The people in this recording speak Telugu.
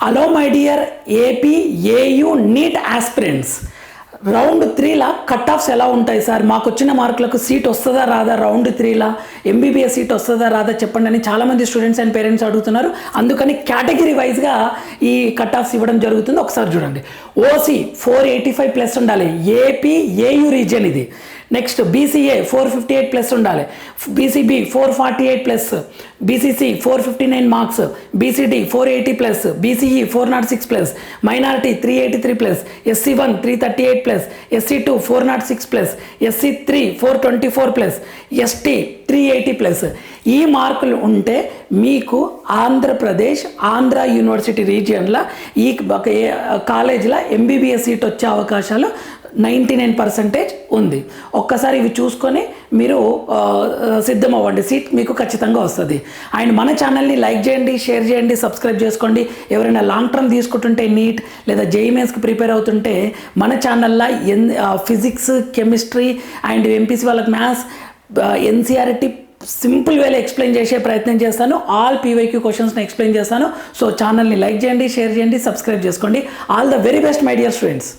Hello my dear AP AU NEET aspirants, round 3లా కట్ ఆఫ్స్ ఎలా ఉంటాయి సార్? మాకు వచ్చిన మార్కులకు సీట్ వస్తుందా రాదా? రౌండ్ 3లా ఎంబీబీఎస్ సీట్ వస్తుందా రాదా చెప్పండి అని చాలామంది స్టూడెంట్స్ అండ్ పేరెంట్స్ అడుగుతున్నారు. అందుకని కేటగిరీ వైజ్గా ఈ కట్ ఆఫ్స్ ఇవ్వడం జరుగుతుంది. ఒకసారి చూడండి. ఓసీ 485 ప్లస్ ఉండాలి, ఏపీ ఏయూ రీజియన్ ఇది. నెక్స్ట్ బీసీఏ 458 ప్లస్ ఉండాలి, BCB 448 plus, BCC 459 marks, BCD 480 plus, BCE 406 plus, minority 383 plus, SC one 338 plus, SC two 406 plus, ఎస్సీ3 424 ప్లస్, ఎస్టీ 380 ప్లస్. ఈ మార్కులు ఉంటే మీకు ఆంధ్రప్రదేశ్ ఆంధ్ర యూనివర్సిటీ రీజియన్లో ఈ కాలేజీలో ఎంబీబీఎస్ సీట్ వచ్చే అవకాశాలు 99% ఉంది. ఒక్కసారి ఇవి చూసుకొని మీరు సిద్ధం అవ్వండి, సీట్ మీకు ఖచ్చితంగా వస్తుంది. అండ్ మన ఛానల్ని లైక్ చేయండి, షేర్ చేయండి, సబ్స్క్రైబ్ చేసుకోండి. ఎవరైనా లాంగ్ టర్మ్ తీసుకుంటుంటే నీట్ లేదా జేఈఈ మెయిన్స్కి ప్రిపేర్ అవుతుంటే మన ఛానల్లో ఫిజిక్స్, కెమిస్ట్రీ అండ్ ఎంపీసీ వాళ్ళకి మ్యాథ్స్, ఎన్సీఆర్టీ సింపుల్ వేలో ఎక్స్ప్లెయిన్ చేసే ప్రయత్నం చేస్తాను. ఆల్ పీవైక్యూ క్వశ్చన్స్ని ఎక్స్ప్లెయిన్ చేస్తాను. సో ఛానల్ని లైక్ చేయండి, షేర్ చేయండి, సబ్స్క్రైబ్ చేసుకోండి. All the very best my dear students.